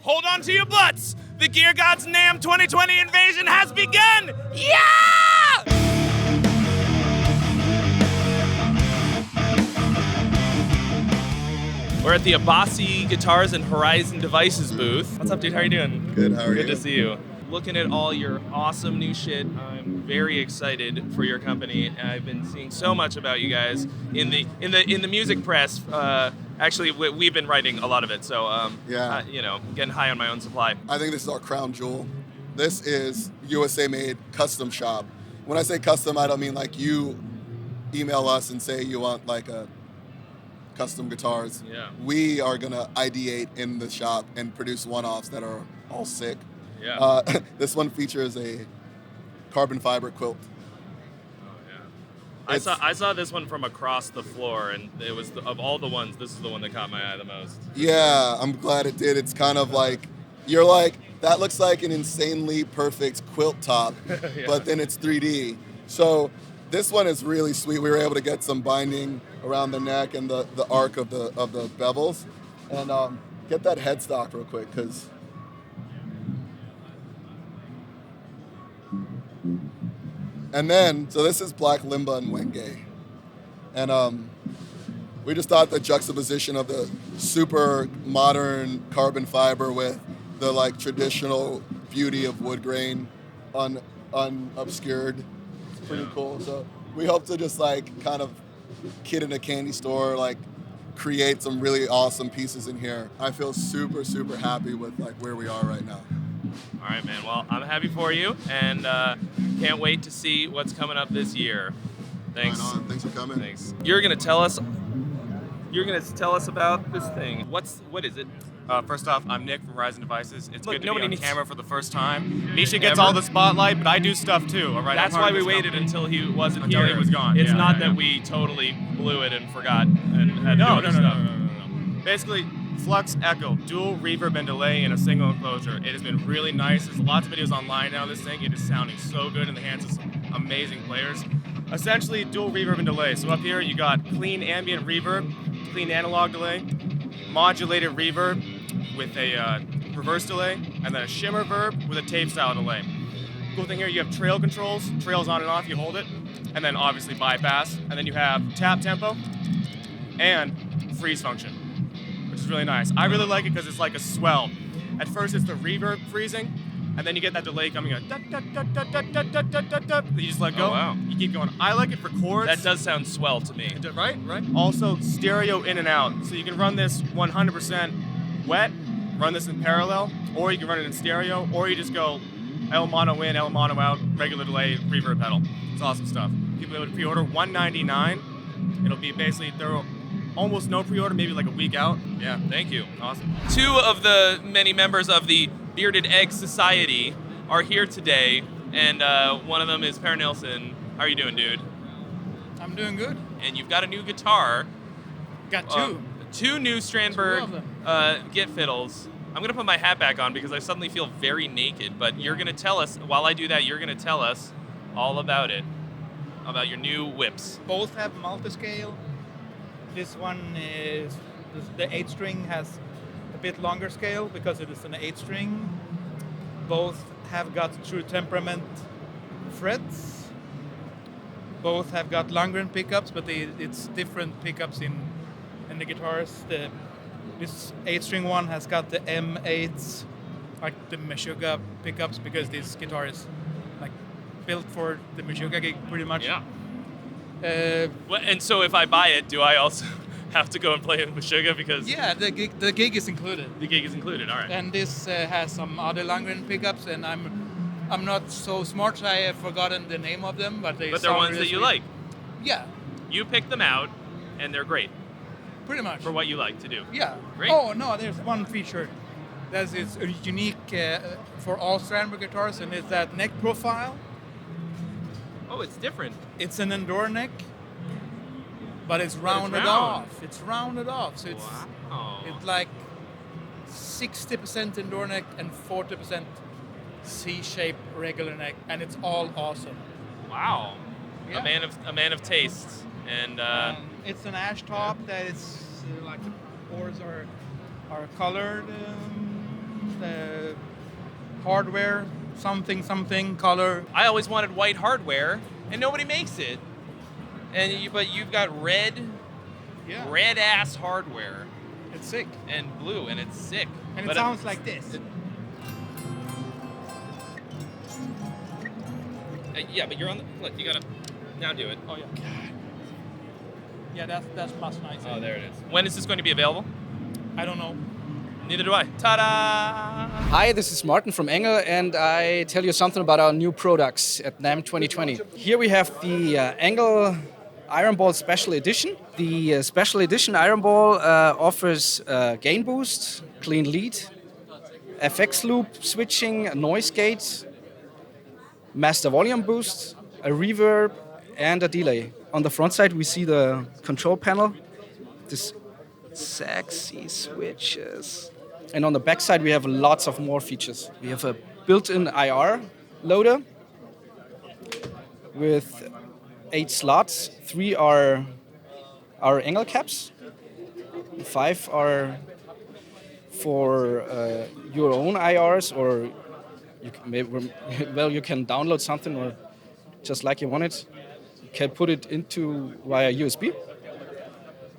hold on to your butts. The Gear Gods NAMM 2020 invasion has begun. Yeah! We're at the Abasi Guitars and Horizon Devices booth. What's up, dude? How you doing? Good, how are you? Good to see you. Looking at all your awesome new shit, I'm very excited for your company. I've been seeing so much about you guys in the music press. Actually, we've been writing a lot of it, so getting high on my own supply. I think this is our crown jewel. This is USA-made custom shop. When I say custom, I don't mean like you email us and say you want like a custom guitars. Yeah. We are gonna ideate in the shop and produce one-offs that are all sick. Yeah. This one features a carbon fiber quilt. I saw this one from across the floor, and it was of all the ones, this is the one that caught my eye the most. Yeah, I'm glad it did. It's kind of like, you're like, that looks like an insanely perfect quilt top, Yeah. but then it's 3D. So this one is really sweet. We were able to get some binding around the neck and the arc of the bevels. And get that headstock real quick, because and then, so this is Black Limba and Wenge. And we just thought the juxtaposition of the super modern carbon fiber with the like traditional beauty of wood grain unobscured. It's pretty cool. So we hope to just like kind of kid in a candy store, like create some really awesome pieces in here. I feel super, super happy with like where we are right now. All right, man. Well, I'm happy for you, and can't wait to see what's coming up this year. Thanks. Right on. Thanks for coming. Thanks. You're gonna tell us about this thing. What is it? First off, I'm Nick from Horizon Devices. It's Look, good to nobody be on needs- camera for the first time. Misha gets Ever? all the spotlight, but I do stuff too. All right. That's I'm part why of we this waited company. until he wasn't Until here. he was gone. It's Yeah, not yeah, that yeah. we totally blew it and forgot and had to do No. other stuff. Basically, flux, echo, dual reverb and delay in a single enclosure. It has been really nice. There's lots of videos online now of this thing. It is sounding so good in the hands of some amazing players. Essentially, dual reverb and delay. So up here, you got clean ambient reverb, clean analog delay, modulated reverb with a reverse delay, and then a shimmer verb with a tape style delay. Cool thing here, you have trail controls, trails on and off, you hold it, and then obviously bypass, and then you have tap tempo and freeze function, which is really nice. I really like it because it's like a swell. At first it's the reverb freezing, and then you get that delay coming in. You just let go. Oh, wow. You keep going. I like it for chords. That does sound swell to me. Right. Also, stereo in and out. So you can run this 100% wet, run this in parallel, or you can run it in stereo, or you just go L mono in, L mono out, regular delay, reverb pedal. It's awesome stuff. People would pre-order $199. It'll be basically, there are almost no pre-order, maybe like a week out. Yeah, thank you. Awesome. Two of the many members of the Bearded Egg Society are here today, and one of them is Per Nilsson. How are you doing, dude? I'm doing good. And you've got a new guitar. Got two. Two new Strandberg Two of Git fiddles. I'm gonna put my hat back on because I suddenly feel very naked, but you're gonna tell us, while I do that, you're gonna tell us all about it, about your new whips. Both have multi-scale. This one is, the 8-string has a bit longer scale because it is an 8-string. Both have got true temperament frets. Both have got Lundgren pickups, but it's different pickups in the guitars. This 8-string one has got the M8s, like the Meshuggah pickups, because this guitar is like built for the Meshuggah gig pretty much. Yeah. Well, and so if I buy it, do I also have to go and play in Meshuggah because Yeah, the gig is included. the gig is included? All right. And this has some other Lundgren pickups, and I'm not so smart, so I have forgotten the name of them, but they're ones that you like. Yeah, You pick them out, and they're great pretty much. for what you like to do. Yeah. Great. Oh no, there's one feature that is unique for all Strandberg guitars, and it's that neck profile. Oh, it's different. It's an Endure neck, but it's rounded round. off. It's rounded off, so Wow. it's like 60% Endure neck and 40% C-shaped regular neck, and it's all awesome. Wow. Yeah. A man of taste. And It's an ash top that is like the pores are colored hardware, something color. I always wanted white hardware, and nobody makes it. But you've got red ass hardware. It's sick. And blue, and it's sick. And it sounds like this. Yeah, but you're on the... Look, you gotta... Now do it. Oh, yeah. Yeah, that's much nicer. Oh, there it is. When is this going to be available? I don't know. Neither do I. Ta-da! Hi, this is Martin from Engel, and I tell you something about our new products at NAMM 2020. Here we have the Engel Iron Ball Special Edition. The Special Edition Iron Ball offers gain boost, clean lead, FX loop switching, noise gate, master volume boost, a reverb, and a delay. On the front side, we see the control panel, this sexy switches. And on the back side, we have lots of more features. We have a built-in IR loader with 8 slots. 3 are our Engel caps. 5 are for your own IRs, or you can download something or just like you want it. You can put it into via USB.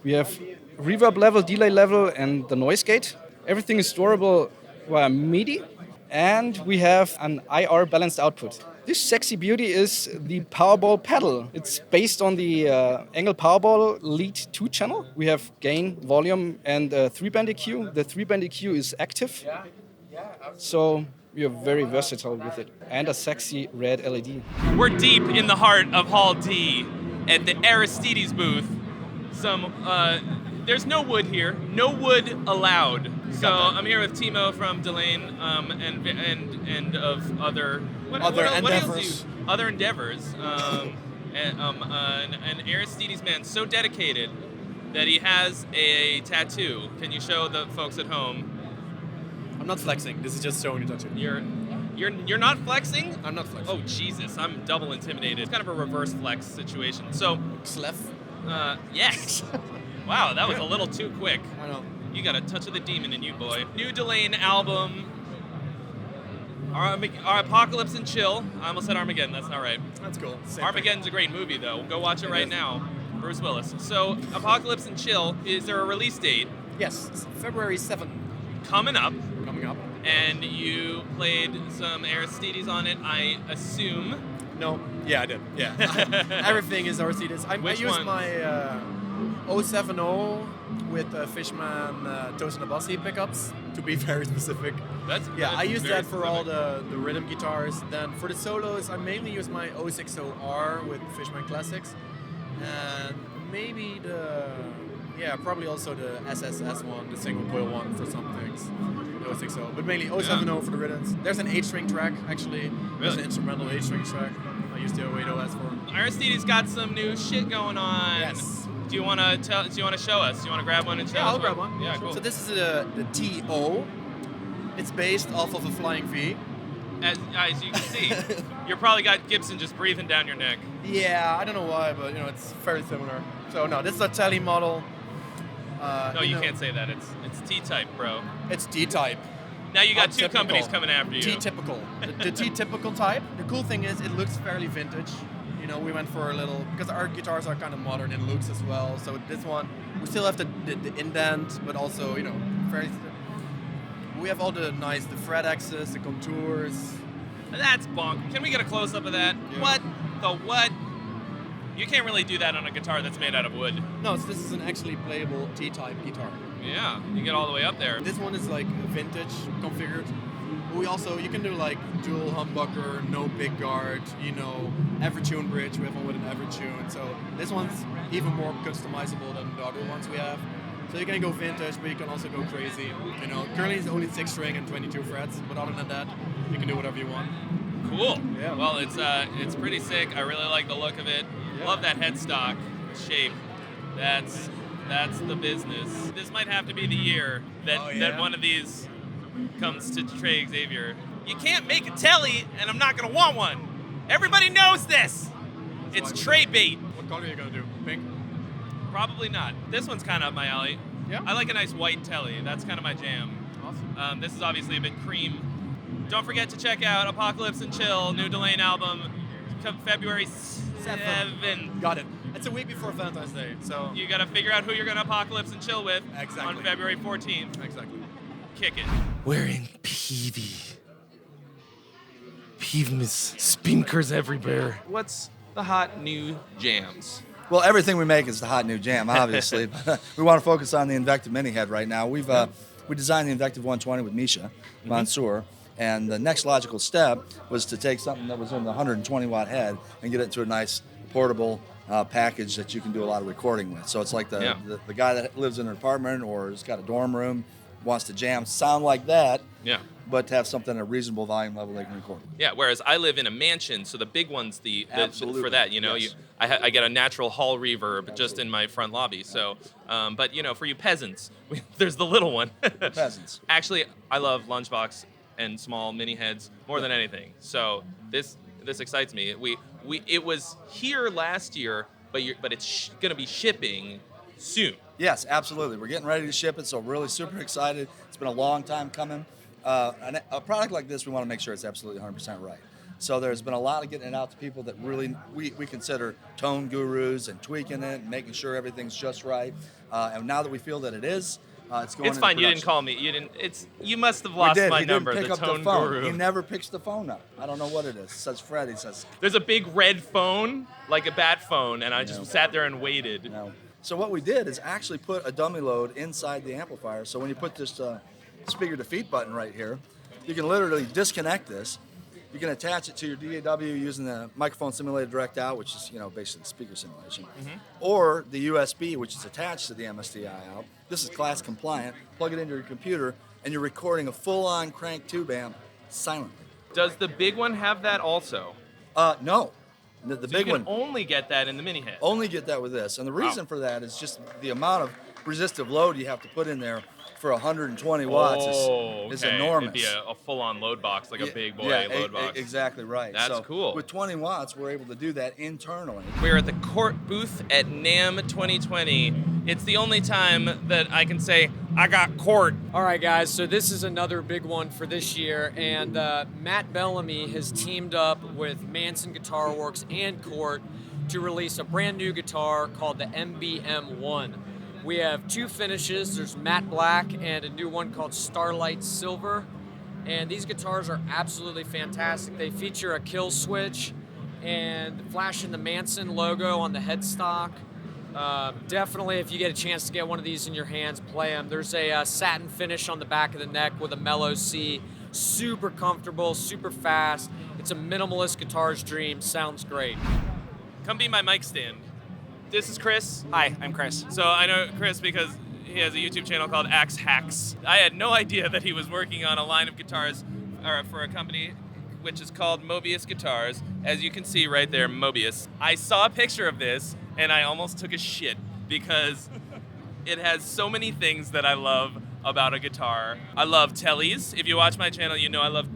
We have reverb level, delay level, and the noise gate. Everything is storable via MIDI. And we have an IR balanced output. This sexy beauty is the Powerball pedal. It's based on the Engel Powerball Lead 2 channel. We have gain, volume, and 3-band EQ. The 3-band EQ is active. So we are very versatile with it. And a sexy red LED. We're deep in the heart of Hall D at the Aristides booth. There's no wood here. No wood allowed. So I'm here with Timo from Delane and of other endeavors. Other endeavors. An Aristides man so dedicated that he has a tattoo. Can you show the folks at home? I'm not flexing. This is just showing you tattoo. You're not flexing? I'm not flexing. Oh Jesus, I'm double intimidated. It's kind of a reverse flex situation. So Slef. Yes. Wow, that was a little too quick. I know. You got a touch of the demon in you, boy. New Delane album. Our Apocalypse and Chill. I almost said Armageddon. That's not right. That's cool. Armageddon's a great movie, though. Go watch it right now. Bruce Willis. So, Apocalypse and Chill. Is there a release date? Yes, it's February 7th. Coming up. And you played some Aristides on it, I assume. No. Yeah, I did. Yeah. Everything is Aristides. I used my 070 with Fishman Toast and Abassi pickups, to be very specific. I used that for all the rhythm guitars. Then for the solos, I mainly use my 060R with Fishman Classics. And maybe probably also the SSS one, the single coil one for some things. The 060, but mainly 070 for the rhythms. There's an 8-string track, actually. There's an instrumental 8-string track. I used the 080S for. Aristides got some new shit going on. Yes. Do you want to show us? Do you want to grab one and show us? Yeah, I'll grab one. Yeah, cool. So this is the TO. It's based off of a Flying V. As you can see, you're probably got Gibson just breathing down your neck. Yeah, I don't know why, but it's very similar. So no, this is a Tele model. No, you can't say that. It's T-type, bro. It's T-type. Now you got two companies coming after you. T-typical. The T-typical type. The cool thing is it looks fairly vintage. We went for a little, because our guitars are kind of modern in looks as well. So this one, we still have the indent, but also, very. We have all the fret axis, the contours. That's bonk. Can we get a close up of that? Yeah. What the what? You can't really do that on a guitar that's made out of wood. No, so this is an actually playable T-type guitar. Yeah, you get all the way up there. This one is like vintage configured. You can do like dual humbucker, no big guard, Evertune bridge. We have one with an Evertune. So this one's even more customizable than the other ones we have. So you can go vintage, but you can also go crazy. Currently it's only 6-string and 22 frets, but other than that, you can do whatever you want. Cool. Yeah. Well, it's pretty sick. I really like the look of it. Yeah. Love that headstock shape. That's the business. This might have to be the year that one of these comes to Trey Xavier. You can't make a telly, and I'm not gonna want one. Everybody knows this. It's Trey bait. What color are you gonna do? Pink? Probably not. This one's kind of up my alley. Yeah. I like a nice white telly. That's kind of my jam. Awesome. This has obviously been cream. Don't forget to check out Apocalypse and Chill, new Delane album, February 7th. Got it. It's a week before Valentine's Day, so You got to figure out who you're going to Apocalypse and Chill with Exactly. on February 14th. exactly. Kick it. We're in Peavy. Peeves, spinkers everywhere. What's the hot new jams? Well, everything we make is the hot new jam, obviously. But we want to focus on the Invective Mini Head right now. We designed the Invective 120 with Misha Mansour, and the next logical step was to take something that was in the 120 watt head and get it into a nice portable package that you can do a lot of recording with. So it's like the guy that lives in an apartment or has got a dorm room, wants to jam, sound like that. Yeah. But to have something at a reasonable volume level they can record. Yeah, whereas I live in a mansion, so the big one's Absolutely. for that. Yes. I get a natural hall reverb just in my front lobby. So, but for you peasants, there's the little one. Peasants. Actually, I love Lunchbox and small mini heads more than anything. So this excites me. It was here last year, but it's going to be shipping soon. Yes, absolutely. We're getting ready to ship it, so really super excited. It's been a long time coming. A product like this, we want to make sure it's absolutely 100% right. So there's been a lot of getting it out to people that really we consider tone gurus and tweaking it and making sure everything's just right. And now that we feel that it is, it's going. It's fine. You didn't production. call me. You must have lost my He number. didn't pick The up tone the phone. guru. He never picks the phone up. I don't know what it is. It says Fred. He says There's a big red phone, like a bat phone, and I just sat there and waited. no. So what we did is actually put a dummy load inside the amplifier. So when you put this speaker defeat button right here, you can literally disconnect this. You can attach it to your DAW using the microphone simulated direct out, which is basically speaker simulation, or the USB, which is attached to the MSDI out. This is class compliant. Plug it into your computer, and you're recording a full-on crank tube amp silently. Does the big one have that also? No, the So big you can one. only get that in the mini head. Only get that with this. And the reason for that is just the amount of resistive load you have to put in there for 120 watts is okay. enormous. It'd be a full-on load box, like a big boy load box. Exactly right. That's so cool. With 20 watts, we're able to do that internally. We're at the Court booth at NAMM 2020. It's the only time that I can say, I got Court. All right, guys, so this is another big one for this year, and Matt Bellamy has teamed up with Manson Guitar Works and Court to release a brand new guitar called the MBM1. We have two finishes. There's matte black and a new one called Starlight Silver. And these guitars are absolutely fantastic. They feature a kill switch and flashing the Manson logo on the headstock. Definitely, if you get a chance to get one of these in your hands, play them. There's a satin finish on the back of the neck with a mellow C. Super comfortable, super fast. It's a minimalist guitar's dream. Sounds great. Come be my mic stand. This is Chris. Hi, I'm Chris. So I know Chris because he has a YouTube channel called Axe Hacks. I had no idea that he was working on a line of guitars for a company which is called Mobius Guitars. As you can see right there, Mobius. I saw a picture of this and I almost took a shit because it has so many things that I love about a guitar. I love tellies. If you watch my channel, you know I love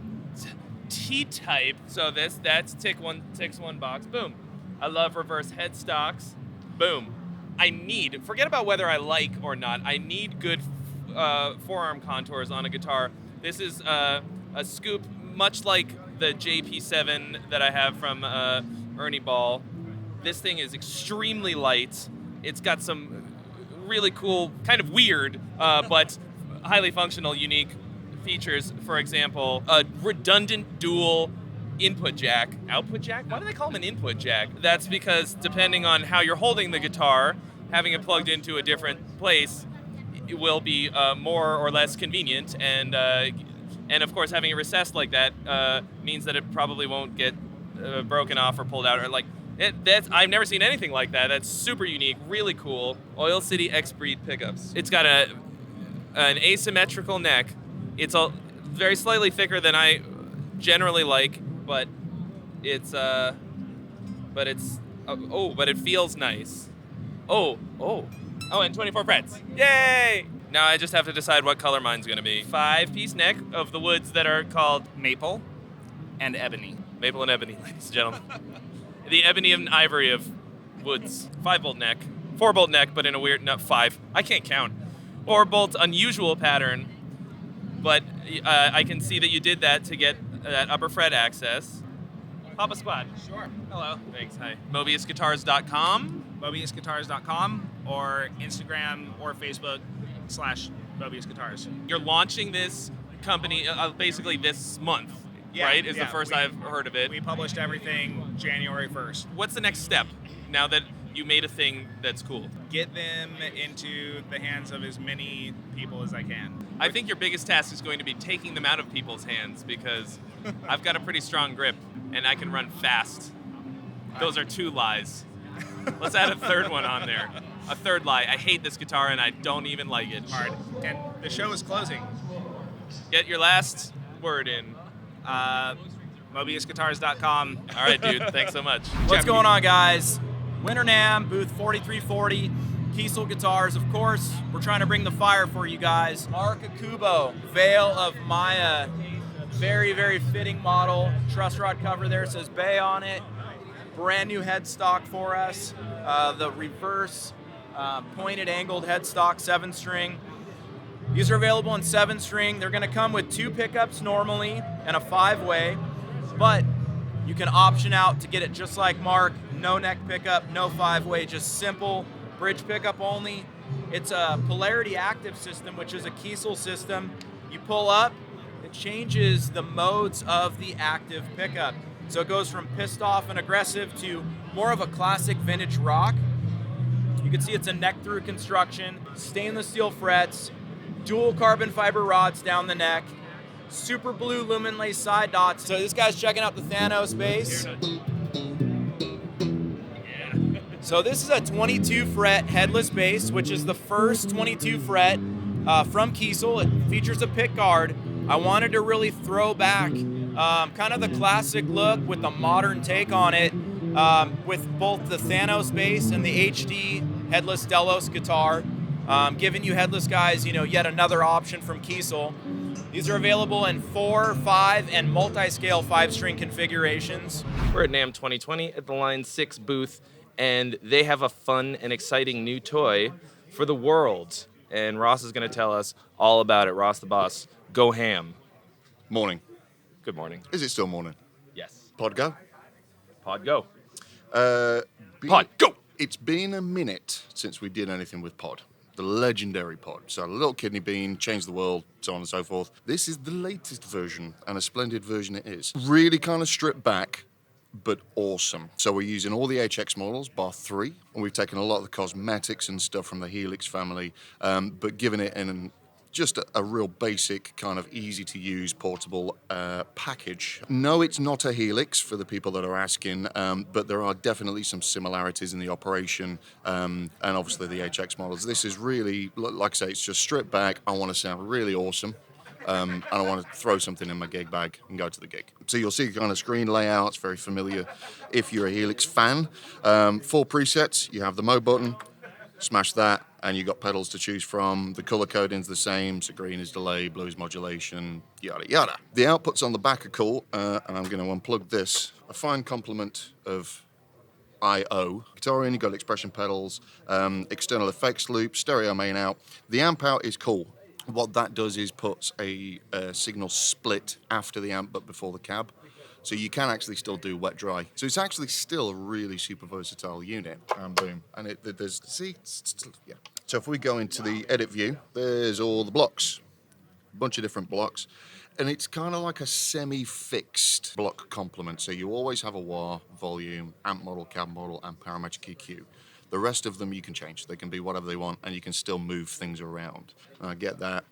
T-type. So that's ticks one box. Boom. I love reverse headstocks. Boom. Forget about whether I like or not, I need good forearm contours on a guitar. This is a scoop, much like the JP7 that I have from Ernie Ball. This thing is extremely light. It's got some really cool, kind of weird, but highly functional, unique features. For example, a redundant dual output jack. Why do they call them an input jack? That's because depending on how you're holding the guitar, having it plugged into a different place, it will be more or less convenient. And of course, having it recessed like that means that it probably won't get broken off or pulled out. Or I've never seen anything like that. That's super unique, really cool. Oil City X-Breed pickups. It's got an asymmetrical neck. It's very slightly thicker than I generally like. But it feels nice. And 24 frets. Yay! Now I just have to decide what color mine's gonna be. 5-piece neck of the woods that are called Maple and ebony. maple and ebony, ladies and gentlemen. The ebony and ivory of woods. 5-bolt neck. 4-bolt neck, but in a weird, 5. I can't count. 4-bolt unusual pattern. but I can see that you did that to get that upper fret access. Papa Squad. Sure. Hello. Thanks. Hi. MobiusGuitars.com. MobiusGuitars.com or Instagram or Facebook/MobiusGuitars. You're launching this company basically this month, right? Is the first I've heard of it. We published everything January 1st. What's the next step now that you made a thing that's cool? Get them into the hands of as many people as I can. I think your biggest task is going to be taking them out of people's hands because I've got a pretty strong grip and I can run fast. Those are 2 lies. Let's add a third one on there. A third lie. I hate this guitar and I don't even like it. Hard. And the show is closing. Get your last word in. MobiusGuitars.com. All right, dude. Thanks so much. What's going on, guys? Winter NAMM, booth 4340. Kiesel Guitars, of course. We're trying to bring the fire for you guys. Mark Akubo, Veil of Maya. Very, very fitting model. Truss rod cover there says Bay on it. Brand new headstock for us. The reverse pointed angled headstock 7-string. These are available in 7-string. They're going to come with 2 pickups normally and a 5-way, but you can option out to get it just like Mark. No neck pickup, no 5-way, just simple bridge pickup only. It's a polarity active system, which is a Kiesel system. You pull up, it changes the modes of the active pickup. So it goes from pissed off and aggressive to more of a classic vintage rock. You can see it's a neck through construction, stainless steel frets, dual carbon fiber rods down the neck, super blue lumen lace side dots. So this guy's checking out the Thanos bass. So this is a 22 fret headless bass, which is the first 22 fret from Kiesel. It features a pick guard. I wanted to really throw back kind of the classic look with the modern take on it, with both the Thanos bass and the HD headless Delos guitar, giving you headless guys, yet another option from Kiesel. These are available in 4, 5, and multi-scale 5-string configurations. We're at NAMM 2020 at the LineSix booth, and they have a fun and exciting new toy for the world. And Ross is going to tell us all about it. Ross the boss, go ham. Morning. Good morning. Is it still morning? Yes. Pod go? Pod go. Pod go! It's been a minute since we did anything with Pod. The legendary Pod. So Little Kidney Bean, changed the world, so on and so forth. This is the latest version, and a splendid version it is. Really kind of stripped back, but awesome. So we're using all the HX models, bar 3, and we've taken a lot of the cosmetics and stuff from the Helix family, but given it in just a real basic, kind of easy-to-use, portable package. No, it's not a Helix, for the people that are asking, but there are definitely some similarities in the operation, and obviously the HX models. This is really, like I say, it's just stripped back. I want to sound really awesome. And I want to throw something in my gig bag and go to the gig. So you'll see kind of screen layout. It's very familiar if you're a Helix fan. 4 presets. You have the mode button. Smash that, and you've got pedals to choose from. The color coding's the same. So green is delay, blue is modulation, yada, yada. The outputs on the back are cool, and I'm going to unplug this. A fine complement of I/O. Guitar in, you've got expression pedals, external effects loop, stereo main out. The amp out is cool. What that does is puts a signal split after the amp but before the cab. So you can actually still do wet dry. So it's actually still a really super versatile unit. And boom. And yeah. So if we go into the edit view, there's all the blocks. A bunch of different blocks. And it's kind of like a semi-fixed block complement. So you always have a wah, volume, amp model, cab model, and parametric EQ. The rest of them you can change. They can be whatever they want, and you can still move things around. I get that.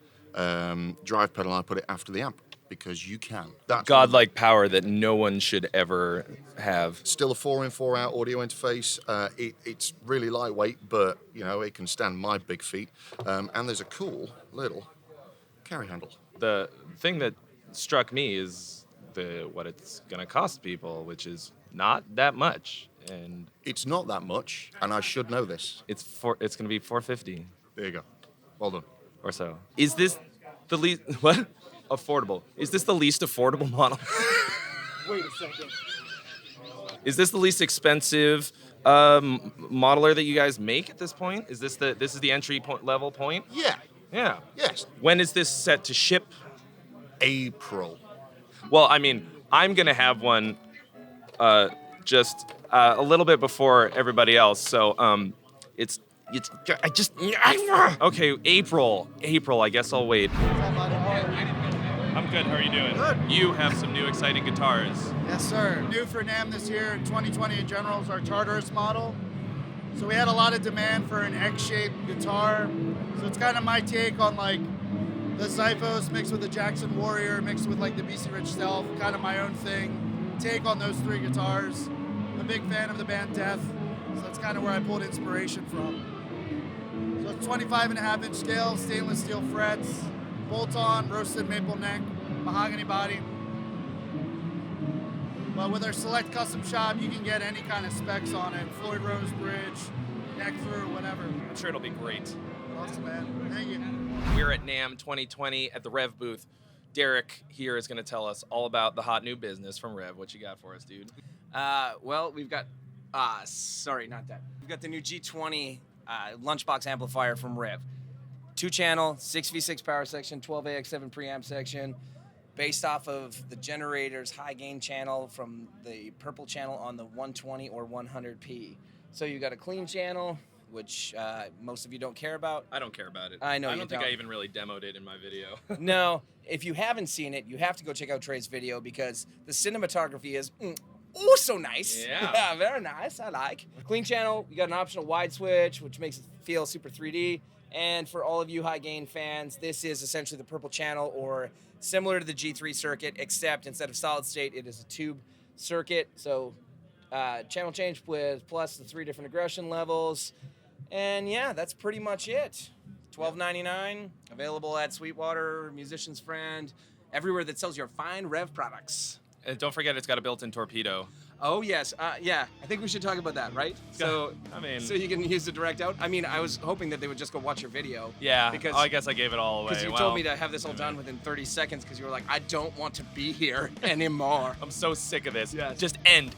Drive pedal, I put it after the amp, because you can. That's godlike power that no one should ever have. Still a 4-in, 4-out audio interface. It's really lightweight, but it can stand my big feet. And there's a cool little carry handle. The thing that struck me is what it's gonna cost people, which is not that much. And it's not that much, and I should know this. It's gonna be $450. There you go. Well done. Or so. Is this the least what? Affordable. Is this the least affordable model? Wait a second. Is this the least expensive modeler that you guys make at this point? Is this the entry level point? Yeah. Yeah. Yes. When is this set to ship? April. Well, I mean, I'm gonna have one just a little bit before everybody else. So it's I just okay. April. I guess I'll wait. I'm good. How are you doing? Good. You have some new exciting guitars. Yes, sir. New for NAMM this year in 2020 in general is our Charteris model. So we had a lot of demand for an X-shaped guitar. So it's kind of my take on like the Xiphos mixed with the Jackson Warrior mixed with like the BC Rich Stealth, kind of my own thing. Take on those three guitars. I'm a big fan of the band Death, so that's kind of where I pulled inspiration from. So it's 25.5-inch scale, stainless steel frets, bolt-on, roasted maple neck, mahogany body. But with our select custom shop, you can get any kind of specs on it. Floyd Rose bridge, neck through, whatever. I'm sure it'll be great. Awesome, man. Thank you. We're at NAMM 2020 at the Rev booth. Derek here is going to tell us all about the hot new business from Rev. What you got for us, dude? Well, we've got, sorry, not that. We've got the new G20 lunchbox amplifier from Rev. 2-channel, 6v6 power section, 12AX7 preamp section, based off of the generator's high gain channel from the purple channel on the 120 or 100p. So you got a clean channel, which most of you don't care about. I don't care about it. I know I you don't think don't. I even really demoed it in my video. No, if you haven't seen it, you have to go check out Trey's video because the cinematography is oh so nice. Yeah. Very nice. I like. Clean channel, you got an optional wide switch, which makes it feel super 3D. And for all of you high gain fans, this is essentially the purple channel or similar to the G3 circuit, except instead of solid state, it is a tube circuit. So channel change with plus the 3 different aggression levels. And yeah, that's pretty much it. $12.99, available at Sweetwater, Musician's Friend, everywhere that sells your fine Rev products. And don't forget, it's got a built-in torpedo. Oh yes, yeah. I think we should talk about that, right? So, so you can use the direct out. I mean, I was hoping that they would just go watch your video. Yeah. Because I guess I gave it all away. Because you told me to have this all done within 30 seconds. Because you were like, I don't want to be here anymore. I'm so sick of this. Just end.